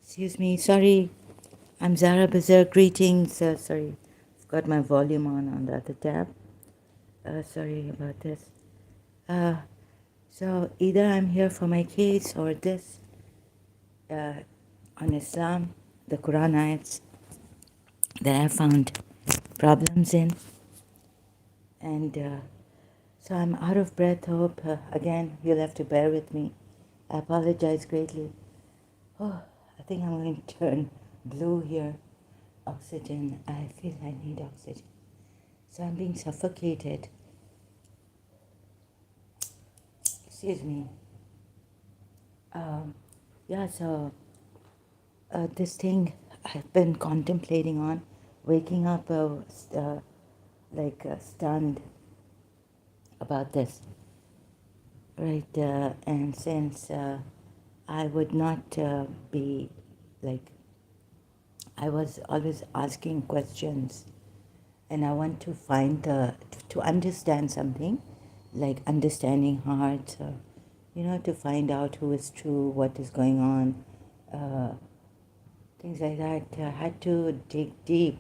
Excuse me, sorry. I'm Zara Bazaar. Greetings. Sorry, I've got my volume on the other tab. Sorry about this. Uh, so either I'm here for my case or this uh, on Islam, the Quran ayats that I found problems in. And so I'm out of breath. Hope, again, you'll have to bear with me. I apologize greatly. Oh, I think I'm going to turn blue here. Oxygen. I feel I need oxygen. So I'm being suffocated. Excuse me. Um, yeah, so this thing I've been contemplating on, waking up stunned about this, right? And since I would not be like, I was always asking questions, and I want to find to understand something, like understanding hearts, to find out who is true, what is going on, uh, things like that. I had to dig deep.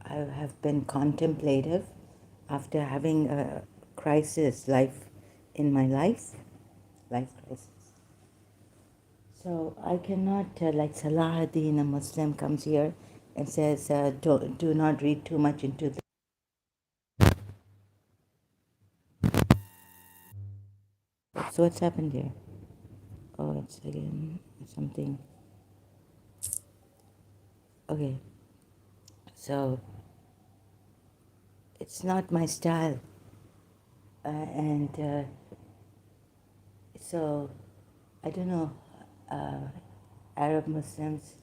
I have been contemplative after having a crisis in my life crisis. So I cannot, like Salahuddin, a Muslim, comes here and says, do not read too much into this. So what's happened here? Oh, it's again something. Okay, so it's not my style. And so I don't know Arab Muslims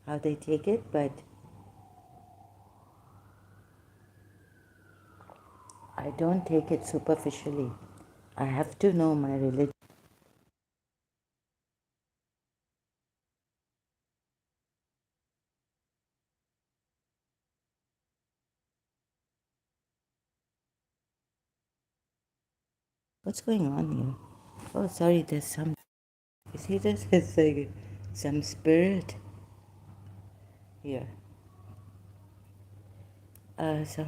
how they take it, but I don't take it superficially. I have to know my religion. What's going on here? Oh, sorry, there's some. You see this? It's like some spirit here. So,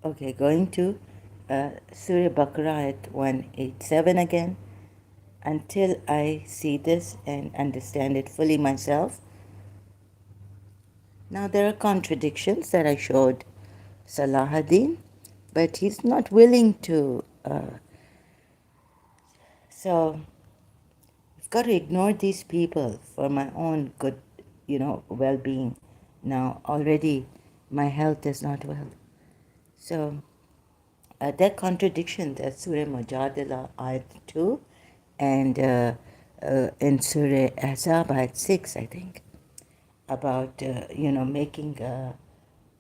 okay, going to Surah Baqarah at 187 again. Until I see this and understand it fully myself. Now, there are contradictions that I showed Salahuddin, but he's not willing to. So, I've got to ignore these people for my own good, well being. Now, already my health is not well. So, there are contradictions. There's Surah Mujadala, Ayat 2, and in Surah Ahzab, Ayat 6, I think, about, making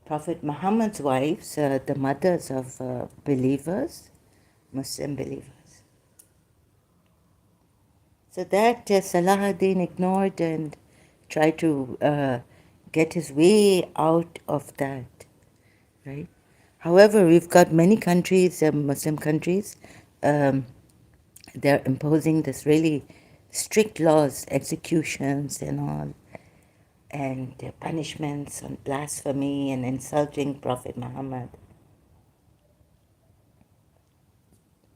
Prophet Muhammad's wives the mothers of believers, Muslim believers. So that Salahuddin ignored and tried to get his way out of that, right? However, we've got many countries, Muslim countries, um, they're imposing this really strict laws, executions and all, and punishments on blasphemy and insulting Prophet Muhammad.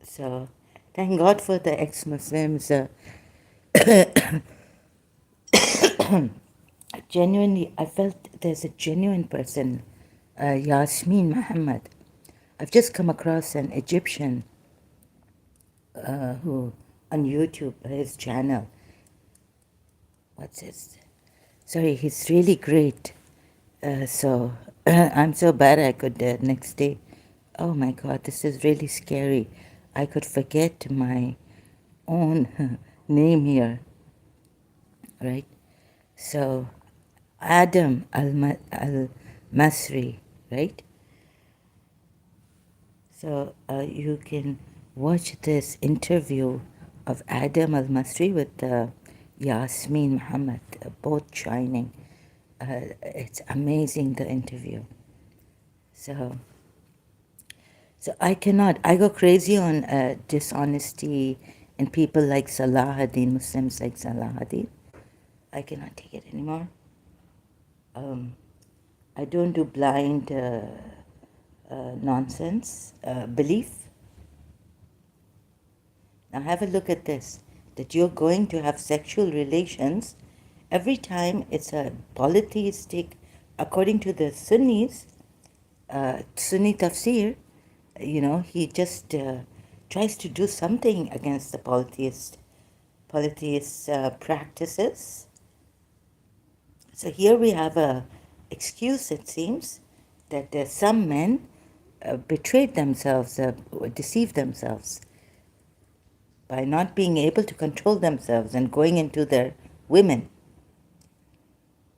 So thank God for the ex-Muslims. Genuinely, I felt there's a genuine person, Yasmin Muhammad. I've just come across an Egyptian who on YouTube, his channel. What's his? Sorry, he's really great. So I'm so bad I could next day. Oh my God, this is really scary. I could forget my own name here, right? So Adam al-Masri, right? So you can watch this interview of Adam al-Masri with Yasmin Muhammad, both shining. It's amazing, the interview. So So I cannot. I go crazy on dishonesty and people like Salahuddin, Muslims like Salahuddin. I cannot take it anymore. Um, I don't do blind nonsense belief. Now have a look at this, that you're going to have sexual relations every time it's a polytheistic, according to the Sunnis, Sunni tafsir, he just tries to do something against the polytheist practices. So here we have a excuse, it seems, that some men betrayed themselves, deceived themselves by not being able to control themselves and going into their women.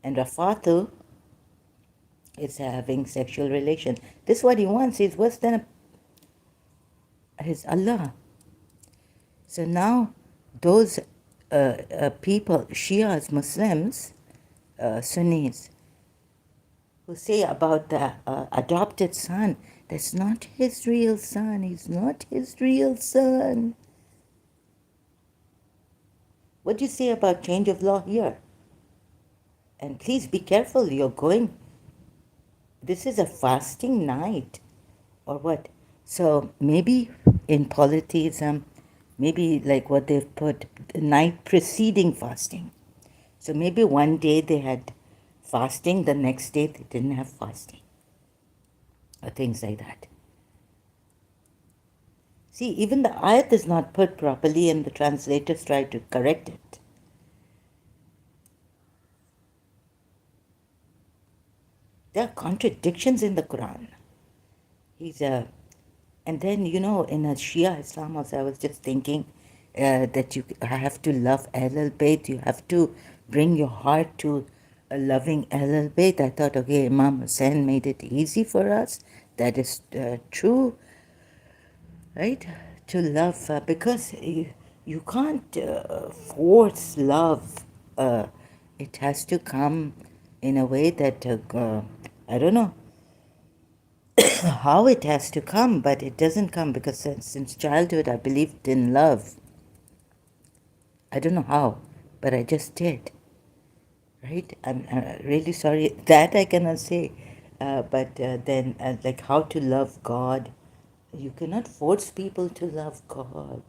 And Rafatu is having sexual relation. This is what he wants. He's worse than his Allah. So now those people, Shias, Muslims, Sunnis, who say about the adopted son, that's not his real son. He's not his real son. What do you say about change of law here? And please be careful, you're going. This is a fasting night, or what? So maybe in polytheism, maybe like what they've put, the night preceding fasting. So maybe one day they had fasting, the next day they didn't have fasting, or things like that. See, even the ayat is not put properly, and the translators try to correct it. There are contradictions in the Quran. He's a, and then in a Shia Islam also, I was just thinking that you have to love Ahlul Bayt. You have to bring your heart to loving Ahlul Bayt. I thought, okay, Imam Hussein made it easy for us. That is true, right? To love, because you can't force love. It has to come in a way that I don't know how it has to come, but it doesn't come because since childhood I believed in love. I don't know how, but I just did. Right? I'm really sorry that I cannot say, but then like how to love God. You cannot force people to love God,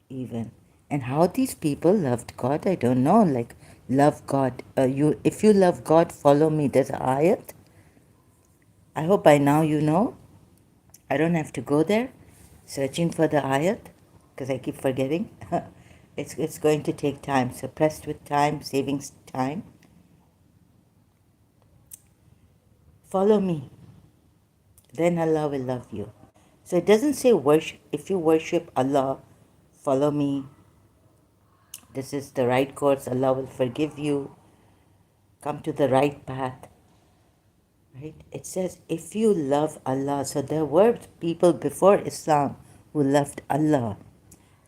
even. And how these people loved God, I don't know. Like love God. If you love God, follow me. There's an ayat. I hope by now you know. I don't have to go there searching for the ayat because I keep forgetting. It's going to take time. So pressed with time, saving time. Follow me, then Allah will love you. So it doesn't say worship. If you worship Allah, follow me. This is the right course. Allah will forgive you. Come to the right path. Right? It says if you love Allah. So there were people before Islam who loved Allah.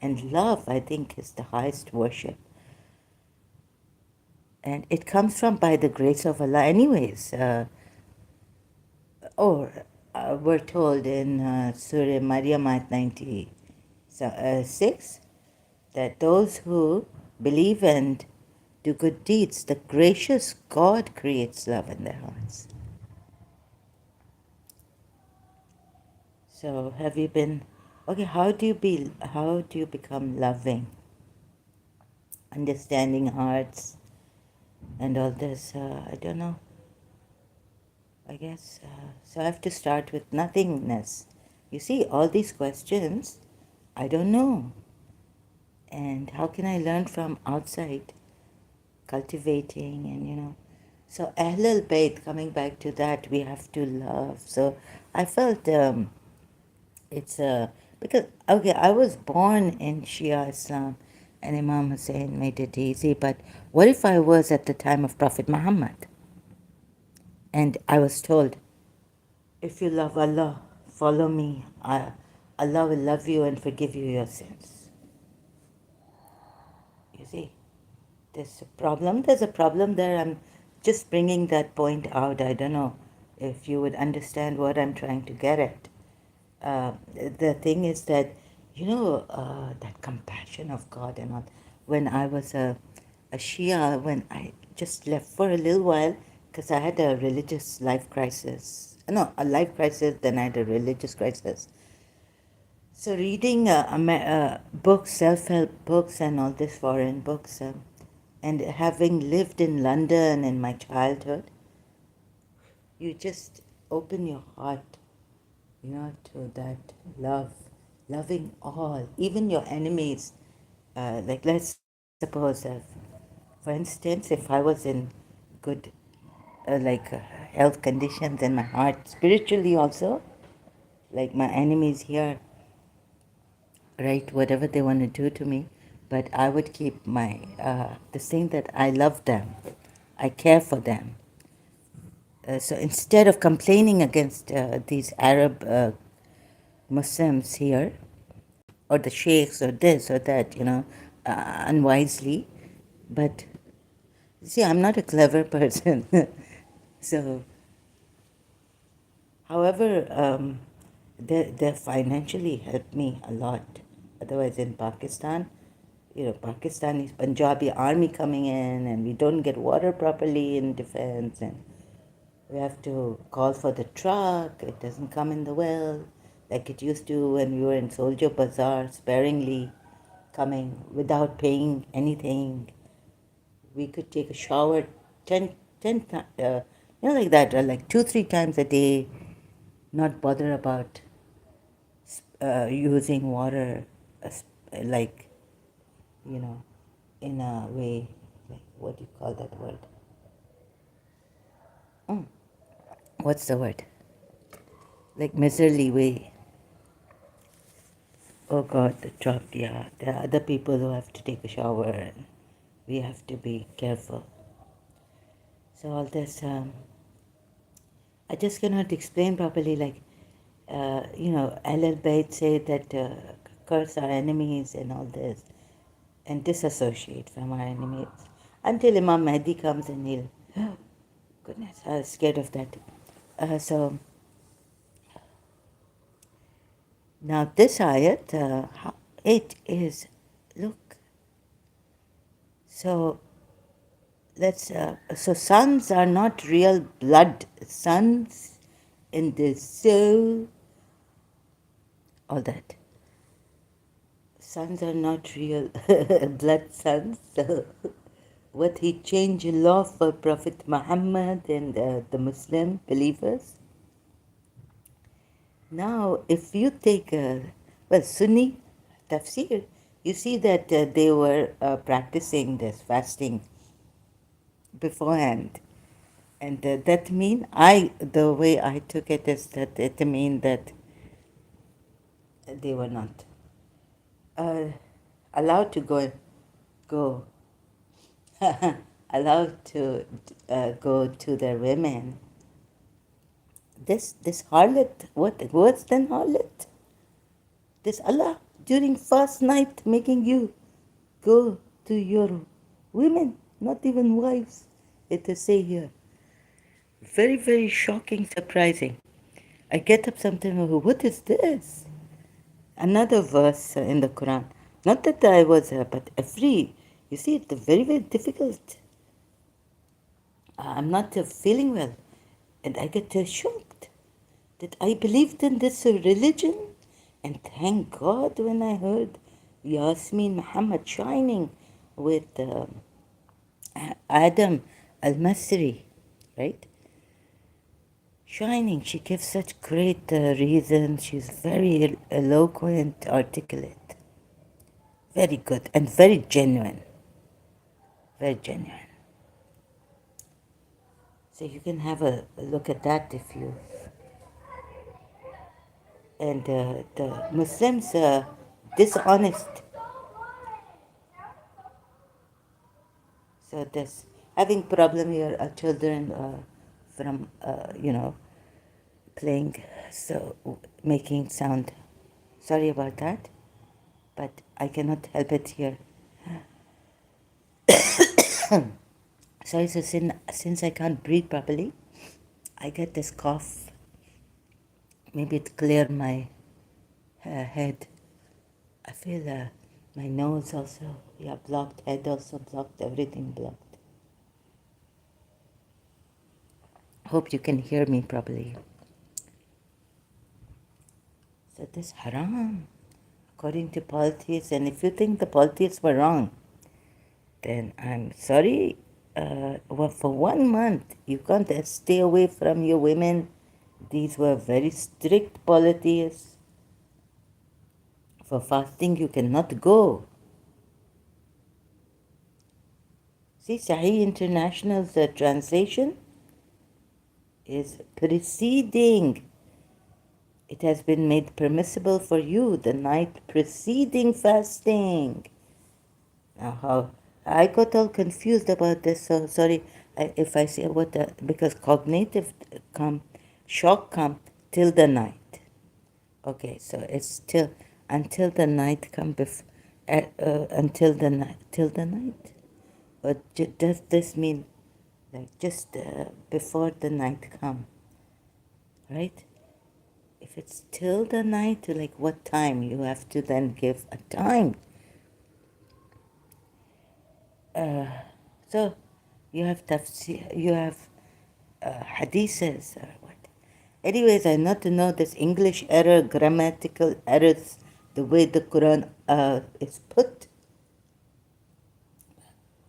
And love, I think, is the highest worship. And it comes from by the grace of Allah anyways. We're told in Surah Maryam at 96 that those who believe and do good deeds, the gracious God creates love in their hearts. So have you been, okay, how do you become loving, understanding hearts and all this? I don't know. I guess, so I have to start with nothingness. You see, all these questions, I don't know. And how can I learn from outside? Cultivating and. So Ahlul Bayt, coming back to that, we have to love. So I felt it's because, okay, I was born in Shia Islam and Imam Hussein made it easy, but what if I was at the time of Prophet Muhammad and I was told, if you love Allah, follow me. Allah will love you and forgive you your sins. You see, there's a problem. There's a problem there. I'm just bringing that point out. I don't know if you would understand what I'm trying to get at. Uh, the thing is that, that compassion of God and all. When I was a Shia, when I just left for a little while, because I had a religious life crisis. No, a life crisis, then I had a religious crisis. So reading books, self-help books and all these foreign books, and having lived in London in my childhood, you just open your heart, to that love, loving all, even your enemies. Like let's suppose, for instance, if I was in good, health conditions in my heart, spiritually also, like my enemies here, right, whatever they want to do to me, but I would keep my, the thing that I love them, I care for them. So instead of complaining against these Arab Muslims here, or the sheikhs, or this or that, unwisely, but see, I'm not a clever person. So, however, they financially helped me a lot. Otherwise, in Pakistan, Pakistani Punjabi army coming in, and we don't get water properly in defense, and we have to call for the truck. It doesn't come in the well like it used to when we were in Soldier Bazaar, sparingly coming without paying anything. We could take a shower 10, like that, like 2, 3 times a day, not bother about using water, like, you know, in a way, like, what do you call that word? Mm, what's the word? Like miserly way. Oh God, the truck, yeah. There are other people who have to take a shower, and we have to be careful. So all this, I just cannot explain properly. Like, Ahlul Bayt say that curse our enemies and all this, and disassociate from our enemies until Imam Mahdi comes and he'll. Goodness, I was scared of that. So now this ayat, it is, look. So so sons are not real blood sons in the soul, all that. Sons are not real blood sons. So what he changed law for Prophet Muhammad and the Muslim believers. Now, if you take Sunni tafsir, you see that they were practicing this fasting beforehand. And that mean the way I took it is that it mean that they were not uh, allowed to go allowed to go to their women. This harlot, what worse than harlot? This Allah during fast night making you go to your women, not even wives. It is say here. Very, very shocking, surprising. I get up sometimes and go, what is this? Another verse in the Quran. Not that I was, but you see, it's very, very difficult. I'm not feeling well. And I get shocked that I believed in this religion. And thank God when I heard Yasmin Muhammad shining with Adam al-Masri, right? Shining, she gives such great reasons. She's very eloquent, articulate, very good, and very genuine. Very genuine. So you can have a look at that if you. And the Muslims dishonest. So there's having problem here. Children from playing, so making sound. Sorry about that, but I cannot help it here. Sorry, so since I can't breathe properly, I get this cough. Maybe it cleared my head. I feel my nose also, yeah, blocked, head also blocked, everything blocked. Hope you can hear me properly. So this haram, according to polytheists, and if you think the polytheists were wrong, then I'm sorry. Well, for 1 month, you can't stay away from your women. These were very strict polytheists. For fasting, you cannot go. See, Sahih International's translation is preceding. It has been made permissible for you the night preceding fasting. Now, how I got all confused about this, so sorry if I say what because cognitive shock come till the night. Okay, so it's till until the night come until the night till the night. Or does this mean like just before the night come, right? If it's till the night, like what time? You have to then give a time. So you have tafsir, you have hadiths or what? Anyways, I not to know this English error, grammatical errors, the way the Quran is put.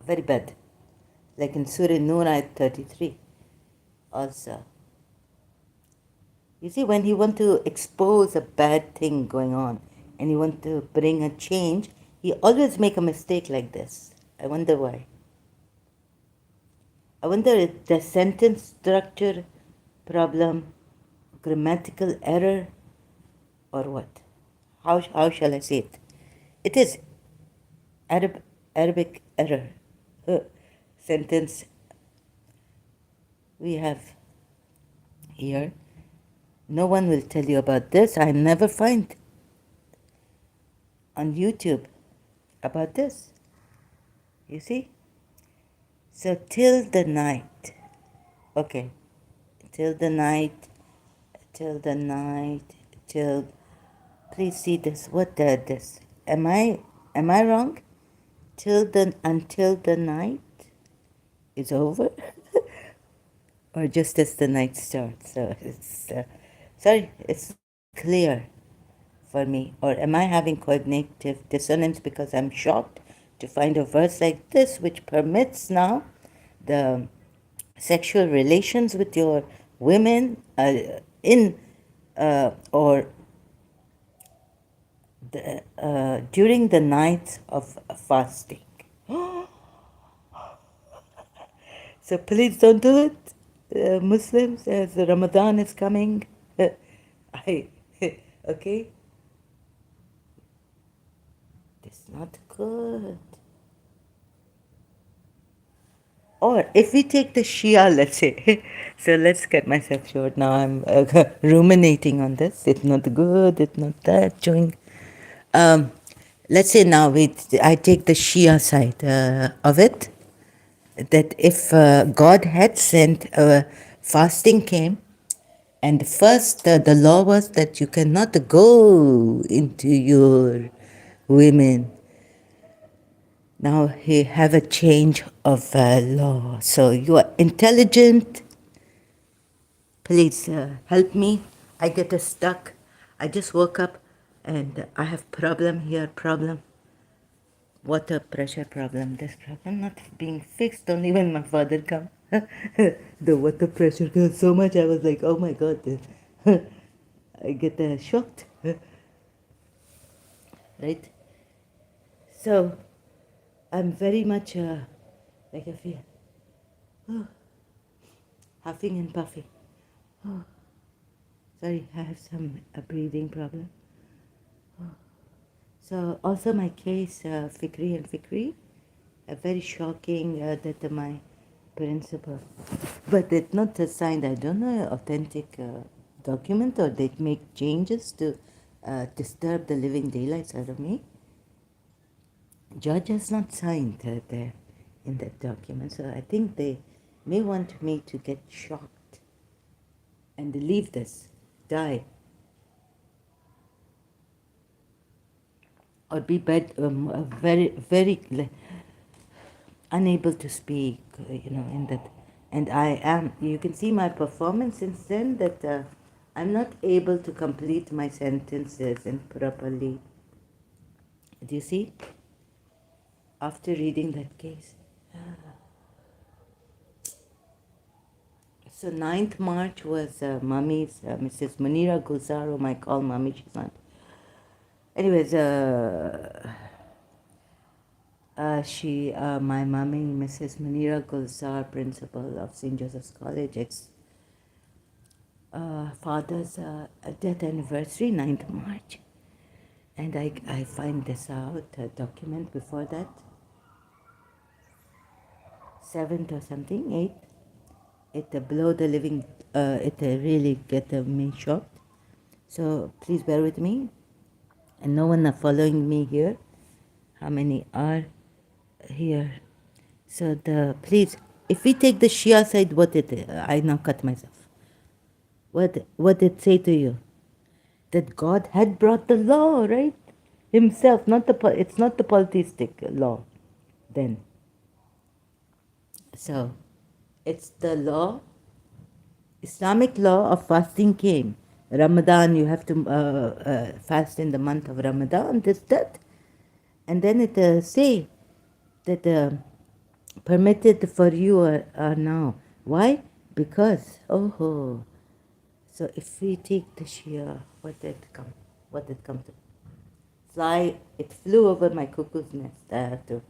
Very bad. Like in Surah Nur, ayat 33 also. You see, when he want to expose a bad thing going on and he want to bring a change, he always make a mistake like this. I wonder why. I wonder if the sentence structure problem, grammatical error, or what? How shall I say it? It is Arabic error. Sentence we have here. No one will tell you about this. I never find on YouTube about this. You see? So till the night. Okay. Till the night. Till the night. Till. Please see this. What this? Am I wrong? Until the night is over, or just as the night starts. So it's sorry. It's clear for me, or am I having cognitive dissonance because I'm shocked to find a verse like this which permits now the sexual relations with your women in or during the nights of fasting. So please don't do it, Muslims, as Ramadan is coming. I, okay? It's not good. Or if we take the Shia, let's say, so let's cut myself short now. I'm ruminating on this. It's not good. It's not that. Um, let's say now I take the Shia side of it. That if God had sent fasting came, and first the law was that you cannot go into your women. Now he have a change of law. So you are intelligent. Please help me. I get stuck. I just woke up and I have problem here, problem. Water pressure problem. This problem not being fixed only when my father come. The water pressure goes so much. I was like, oh my God. I get shocked. Right? So I'm very much like I feel huffing and puffing. Sorry, I have some breathing problem. So also my case, Fikri and Fikri, very shocking that my principal, but it's not signed, I don't know, authentic document, or they make changes to disturb the living daylights out of me. Judge has not signed there in that document, so I think they may want me to get shocked. and leave this, die, or be very unable to speak, in that. And I am, you can see my performance since then that I'm not able to complete my sentences and properly. Do you see? After reading that case. So 9th March was Mummy's, Mrs. Munira Gulzar, whom I call Mummy, she's not. Anyways, my mummy, Mrs. Munira Gulzar, principal of St. Joseph's College, father's death anniversary, 9th March. And I find this out, a document before that, 7th or something, 8th. It below the living, it really get me shocked. So please bear with me. And no one are following me here. How many are here? So please, if we take the Shia side, what it, I now cut myself. What did it say to you? That God had brought the law, right? Himself, it's not the polytheistic law then. So, it's the law, Islamic law of fasting came. Ramadan, you have to fast in the month of Ramadan, that. And then it say that permitted for you are now. Why? Because, so if we take the Shia, what did come? What did come to? Fly, it flew over my cuckoo's nest. I have to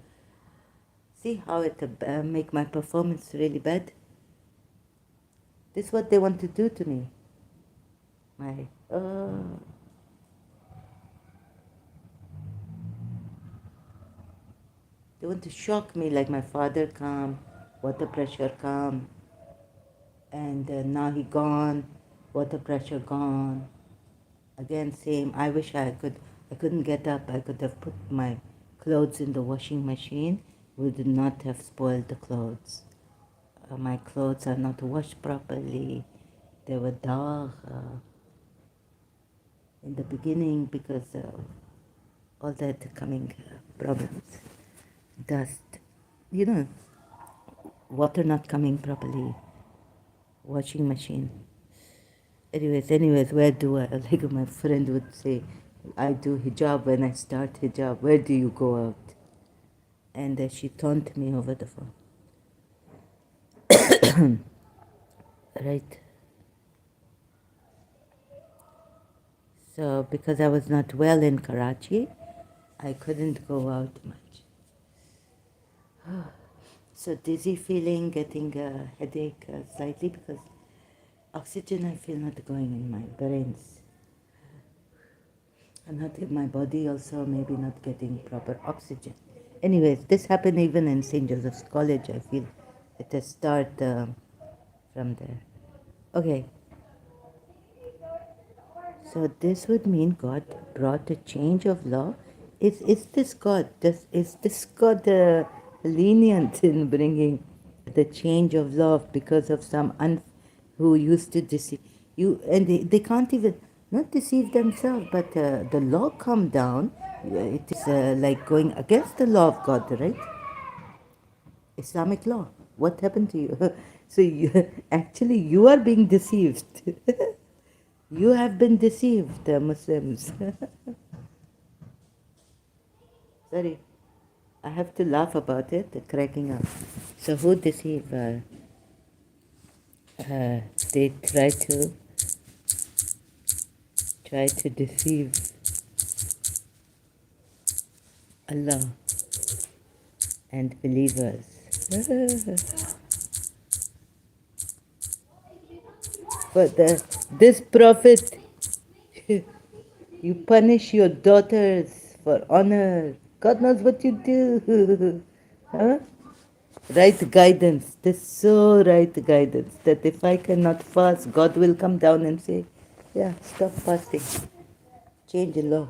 see how it make my performance really bad. This is what they want to do to me. They want to shock me like my father come, water pressure come, and now he gone, water pressure gone. Again, same. I wish I couldn't get up. I could have put my clothes in the washing machine. Would not have spoiled the clothes. My clothes are not washed properly. They were dark in the beginning because all that coming problems. Dust, water not coming properly. Washing machine. Anyways, where do I, like my friend would say, I do hijab when I start hijab. Where do you go out? And she taunted me over the phone. Right. So because I was not well in Karachi, I couldn't go out much. So dizzy feeling, getting a headache slightly because oxygen I feel not going in my brains. And not in my body also, maybe not getting proper oxygen. Anyways, this happened even in St. Joseph's College. I feel it has started from there. Okay. So this would mean God brought a change of law. Is this God? Is this God lenient in bringing the change of law because of some who used to deceive you? And they can't even not deceive themselves, but the law come down. It is like going against the law of God, right? Islamic law. What happened to you? So actually you are being deceived. You have been deceived, Muslims. Sorry, I have to laugh about it, cracking up. So who deceive? They try to deceive Allah and believers. But this prophet, you punish your daughters for honor. God knows what you do. Huh? Right guidance. This so right guidance that if I cannot fast, God will come down and say, yeah, stop fasting. Change the law.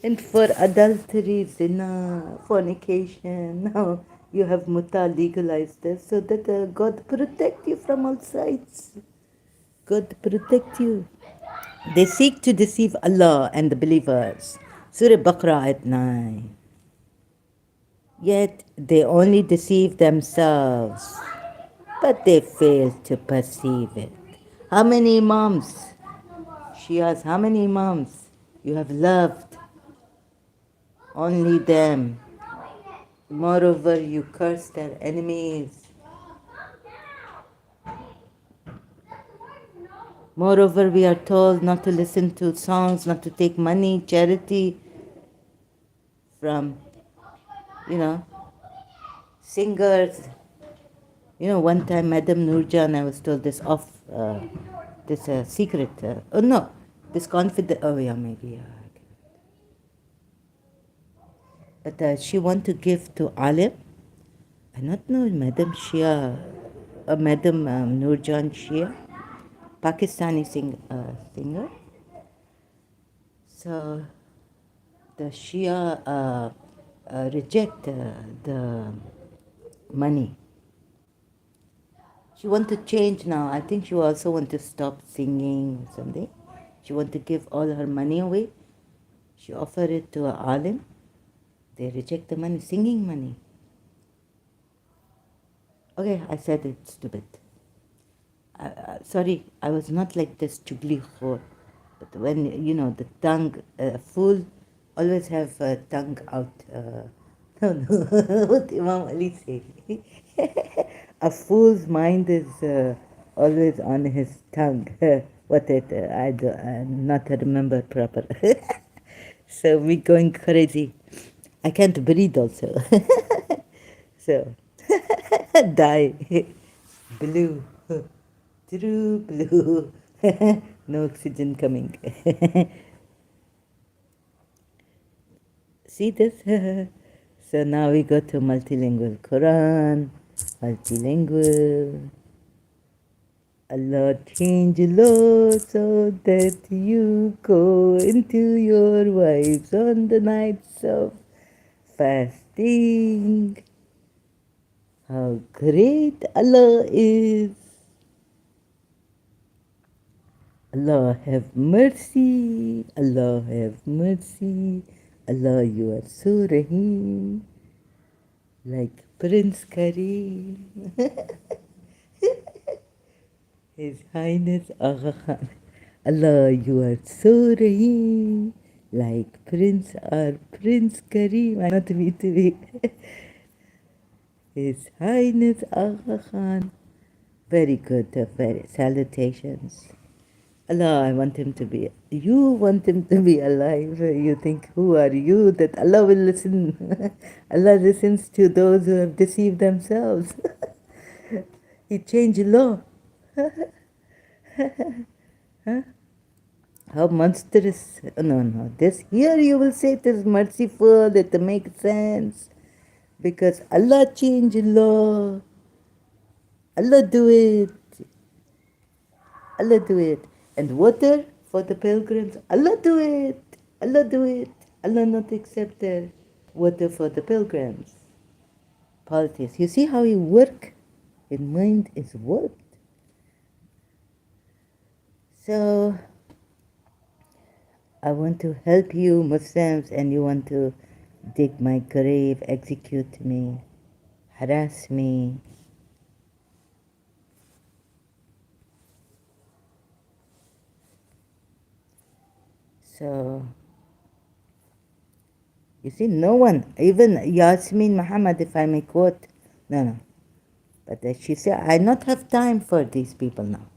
And for adultery, zina, fornication, no, You have muta legalized this so that God protect you from all sides. God protect you. They seek to deceive Allah and the believers. Surah Baqarah ayat 9. Yet they only deceive themselves, but they fail to perceive it. How many imams? Shias, how many imams? You have loved only them. Moreover, you curse their enemies. Moreover, we are told not to listen to songs, not to take money, charity from, singers. One time, Madam Nurjan, I was told this this secret. Oh no, this confident. Oh yeah, maybe. But she want to give to Alim. I not know Madam Shia, Madam Nurjan Shia, Pakistani singer. So the Shia reject the money. She want to change now. I think she also want to stop singing or something. She want to give all her money away. She offered it to a alim. They reject the money, singing money. Okay, I said it's stupid. Sorry, I was not like this chugli khor. But when, the tongue, fool always have a tongue out. No, what Imam Ali say? A fool's mind is always on his tongue. What it, I do, not remember proper. So we going crazy. I can't breathe also. So, die. Blue. True blue. No oxygen coming. See this? So now we go to multilingual Quran. Multilingual. Allah change law so that you go into your wives on the nights of fasting. How great Allah is. Allah have mercy. Allah have mercy. Allah, you are so Rahim. Like Prince Kareem. His Highness Agha Khan. Allah, you are so Rahim. Like Prince Kareem. I not me to be. His Highness Agha Khan. Very good, very salutations. Allah, I want him to be. You want him to be alive. You think, who are you that Allah will listen? Allah listens to those who have deceived themselves. He changed law. Huh? How monstrous. No. This here you will say it is merciful, it makes sense. Because Allah changed law. Allah do it. Allah do it. And water for the pilgrims. Allah do it. Allah do it. Allah not accept the water for the pilgrims. Politics. You see how he work? His mind is worked. So I want to help you Muslims and you want to dig my grave, execute me, harass me. So, you see, no one, even Yasmin Muhammad, if I may quote, no. But she said, I not have time for these people now.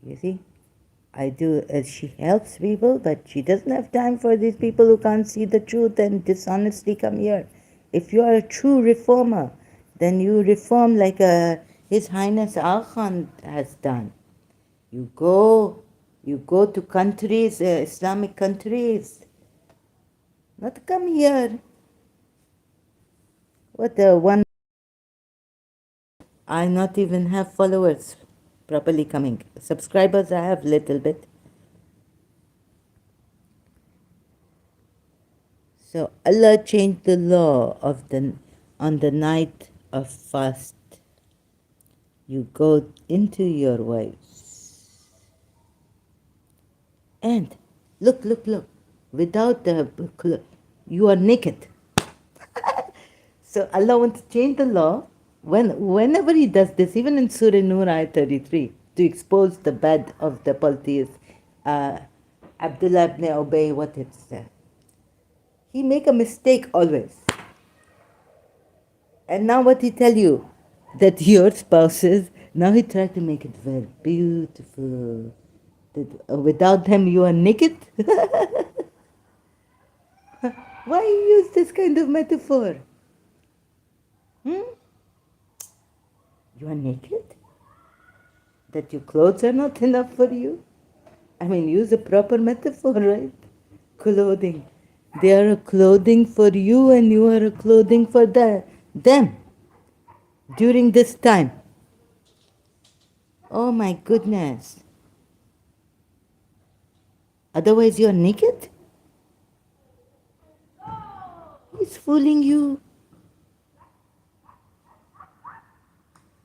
You see, I do, she helps people, but she doesn't have time for these people who can't see the truth and dishonestly come here. If you are a true reformer, then you reform like His Highness Agha Khan has done. You go to countries, Islamic countries, not come here. What one? I not even have followers properly coming. Subscribers I have little bit. So Allah changed the law of the on the night of fast. You go into your wives and look, without the you are naked. So Allah wants to change the law. Whenever He does this, even in Surah Nur ayat 33, to expose the bad of the polytheists, Abdullah ibn Ubay, what it's he make a mistake always. And now what He tell you? That your spouses, now He try to make it very beautiful. That without them you are naked? Why use this kind of metaphor? Hmm? You are naked? That your clothes are not enough for you? I mean, use a proper metaphor, right? Clothing. They are a clothing for you and you are a clothing for them during this time. Oh my goodness. Otherwise, you are naked? He's fooling you.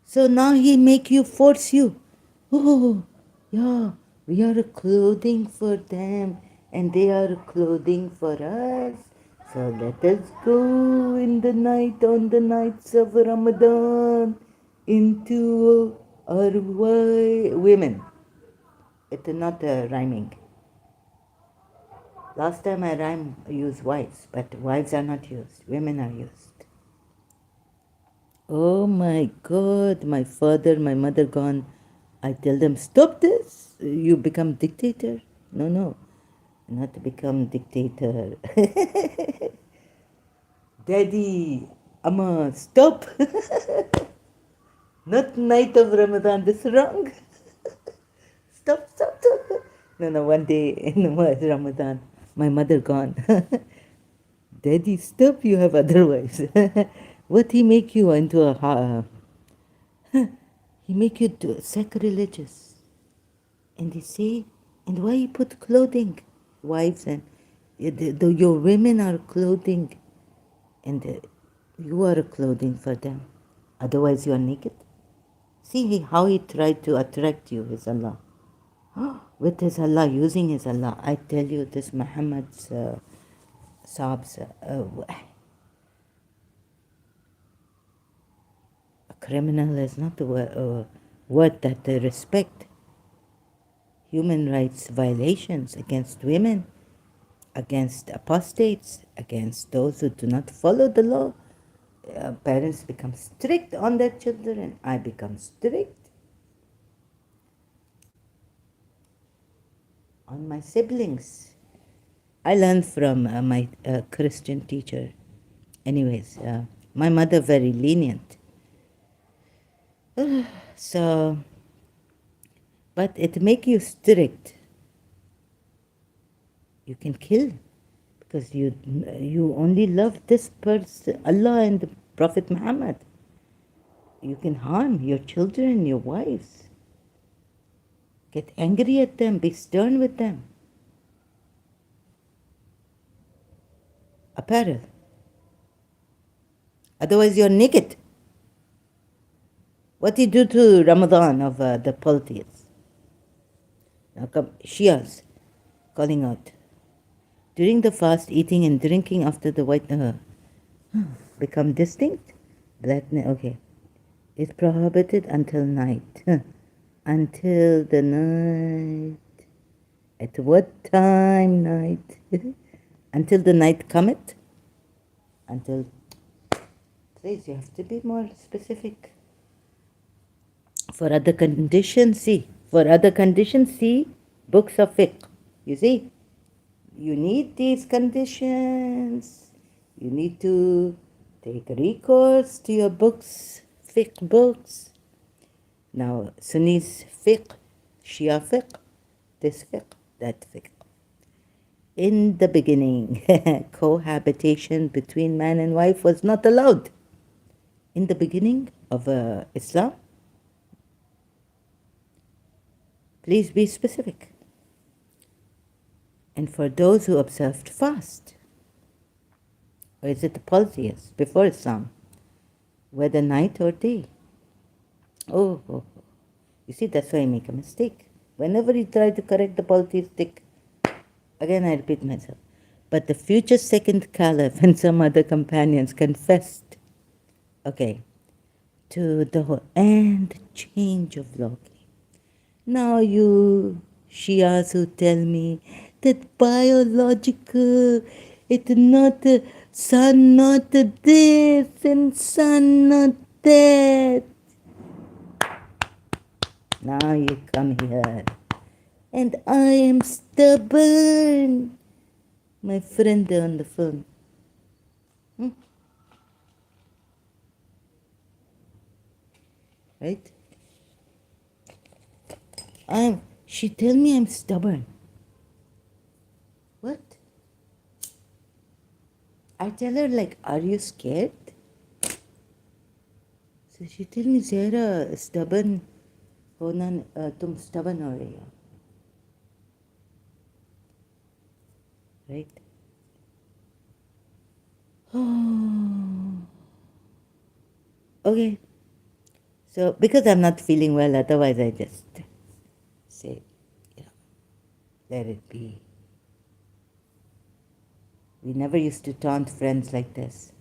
So now he make you, force you. Oh, yeah, we are a clothing for them and they are a clothing for us. So let us go in the night, on the nights of Ramadan, into our women. It's not rhyming. Last time I used wives, but wives are not used. Women are used. Oh my God, my father, my mother gone. I tell them, stop this. You become dictator. No, not to become dictator. Daddy, Amma, stop. Not night of Ramadan, this is wrong. Stop. No, one day in Ramadan, my mother gone. Daddy, stop, you have other wives. What he make you into a he make you sacrilegious. And they say, and why you put clothing? Wives and your women are clothing, and you are a clothing for them. Otherwise, you are naked. See how he tried to attract you, his Allah. With his Allah, using his Allah. I tell you, this Muhammad's Saab's a criminal is not a word that they respect. Human rights violations against women, against apostates, against those who do not follow the law. Parents become strict on their children. I become strict on my siblings. I learned from my Christian teacher. Anyways, my mother very lenient. So, but it make you strict. You can kill because you only love this person, Allah and the Prophet Muhammad. You can harm your children, your wives. Get angry at them, be stern with them. Apparel. Otherwise, you're naked. What do you do to Ramadan of the polytheists? Now come Shias calling out. During the fast, eating and drinking after the white become distinct. Blackness, okay. It's prohibited until night. Until the night. At what time night? Until the night cometh? Until, please, you have to be more specific. For other conditions, see. For other conditions, see books of fiqh. You see? You need these conditions. You need to take recourse to your books, fiqh books. Now, Sunnis fiqh, Shia fiqh, this fiqh, that fiqh. In the beginning, cohabitation between man and wife was not allowed. In the beginning of Islam, please be specific. And for those who observed fast, Or is it the pulse? Yes, before Islam. Whether night or day. Oh. You see, that's why I make a mistake. Whenever you try to correct the polytheistic, again I repeat myself. But the future second caliph and some other companions confessed, okay, to the whole, and change of law. Now you Shias who tell me that biological, it's not a sun, not a this, and sun, not that. Now you come here. And I am stubborn. My friend on the phone. Right? She tell me I'm stubborn. What? I tell her like, are you scared? So she tell me, Zahra, stubborn होना तुम stubborn हो रही हो. Right? Okay. So because I'm not feeling well, otherwise I just say, let it be. We never used to taunt friends like this.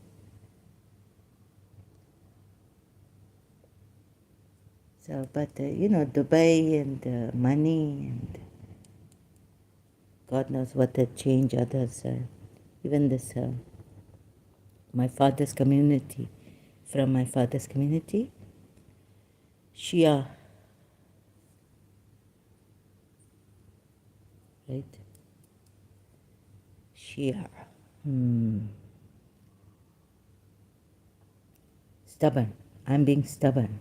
So, but Dubai and money and God knows what had changed others. Even this, my father's community, from my father's community, Shia, right? Shia. Stubborn. I'm being stubborn.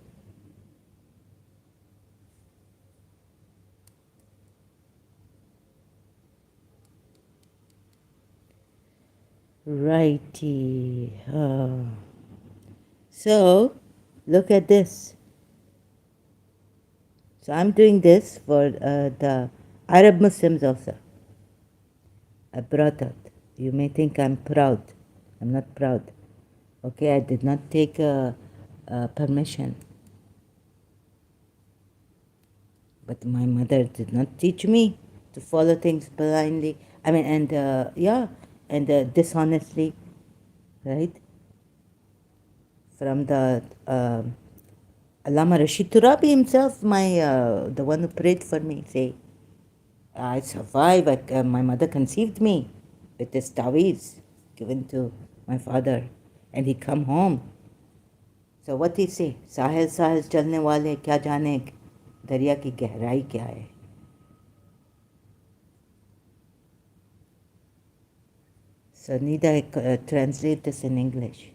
Righty. So, look at this. So I'm doing this for the Arab Muslims also. I brought out. You may think I'm proud. I'm not proud. Okay, I did not take permission. But my mother did not teach me to follow things blindly. I mean, and dishonestly, right? From the Allama Rashid Turabi himself, the one who prayed for me, say, I survived. My mother conceived me with this taweez given to my father, and he come home. So what he say? साहिल साहिल चलने वाले क्या जाने दरिया की गहराई क्या है. So need I translate this in English?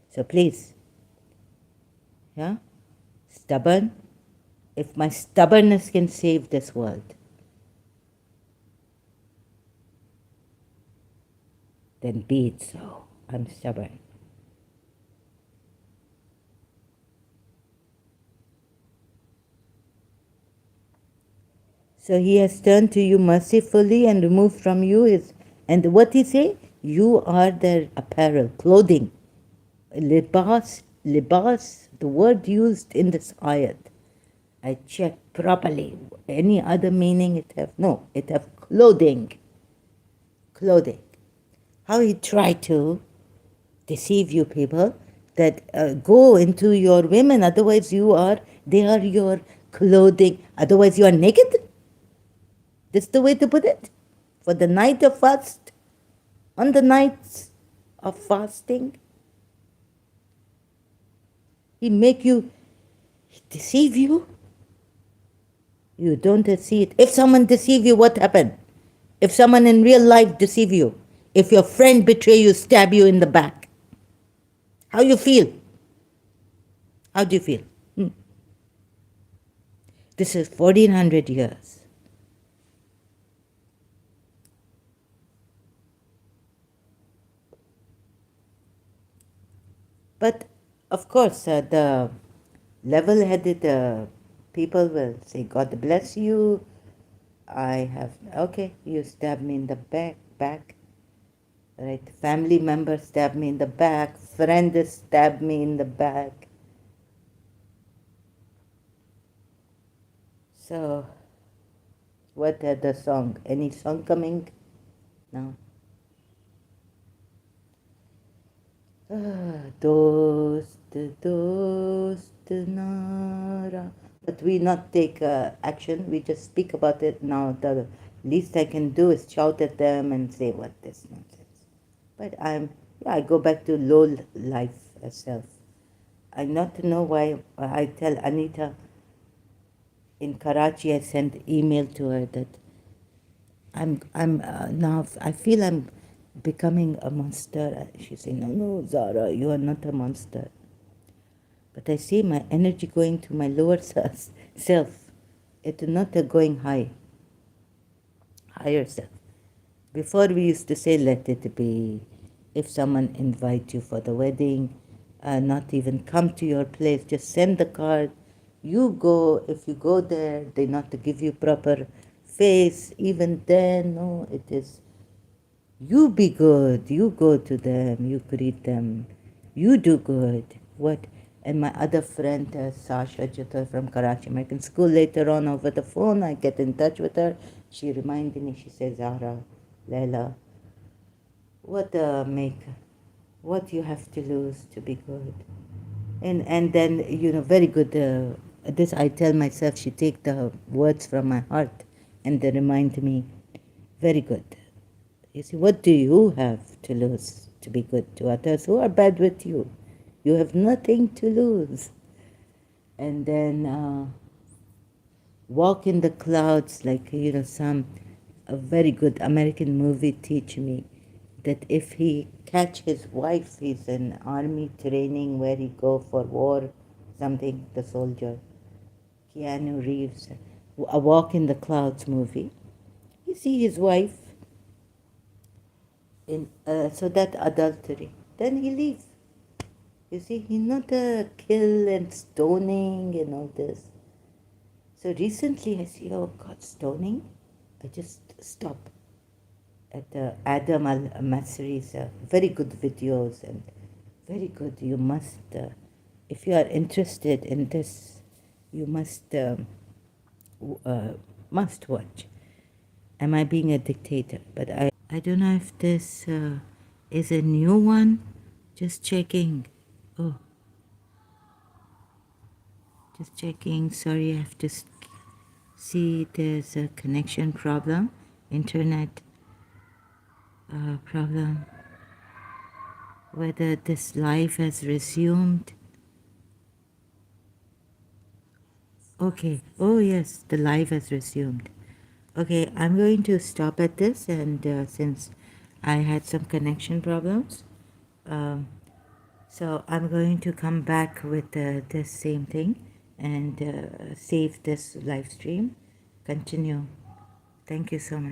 So please, yeah, stubborn. If my stubbornness can save this world, then be it so. I'm stubborn. So he has turned to you mercifully and removed from you his, and what he say? You are their apparel, clothing. Libas, the word used in this ayat. I checked properly. Any other meaning it have? No, it have clothing. Clothing. How he tried to deceive you people that go into your women, otherwise they are your clothing, otherwise you are naked. That's the way to put it. For the night of fast, on the nights of fasting, he make you, he deceive you. You don't see it. If someone deceive you, what happened? If someone in real life deceive you, if your friend betray you, stab you in the back, how you feel? How do you feel? This is 1400 years. But of course, the level-headed people will say, God bless you. I have, okay, you stab me in the back. Right? Family member stabbed me in the back, friend stabbed me in the back. So, what other song? Any song coming? No. Dost, dost, nara. But we not take action. We just speak about it now. The least I can do is shout at them and say, "What this nonsense?" But I go back to low life self. I not to know why I tell Anita in Karachi. I sent email to her that I'm now I feel I'm becoming a monster. She's saying, "No, Zara, you are not a monster." But I see my energy going to my lower self. It's not going higher self. Before we used to say, let it be. If someone invite you for the wedding, not even come to your place, just send the card. You go. If you go there, they not to give you proper face. Even then, no, it is you be good. You go to them. You greet them. You do good. What? And my other friend, Sasha Jutta from Karachi American School, later on over the phone, I get in touch with her. She reminded me, she says, Zahra, Leila, what you have to lose to be good. And then, very good. This I tell myself, she take the words from my heart and they remind me, very good. You see, what do you have to lose to be good to others who are bad with you? You have nothing to lose. And then walk in the clouds, like, a very good American movie teach me that if he catch his wife, he's in army training where he go for war, something, the soldier, Keanu Reeves, a Walk in the Clouds movie. You see his wife in so that adultery. Then he leaves. You see, he's not a kill and stoning and all this. So recently I see, oh God, stoning. I just stop at Adam Al-Masri's very good videos and very good. You must, if you are interested in this, you must watch. Am I being a dictator? But I don't know if this is a new one. Just checking. Oh, just checking. Sorry, I have to see there's a connection problem, internet problem. Whether this live has resumed. Okay. Oh, yes, the live has resumed. Okay, I'm going to stop at this, and since I had some connection problems, um, so I'm going to come back with this same thing and save this live stream. Continue. Thank you so much.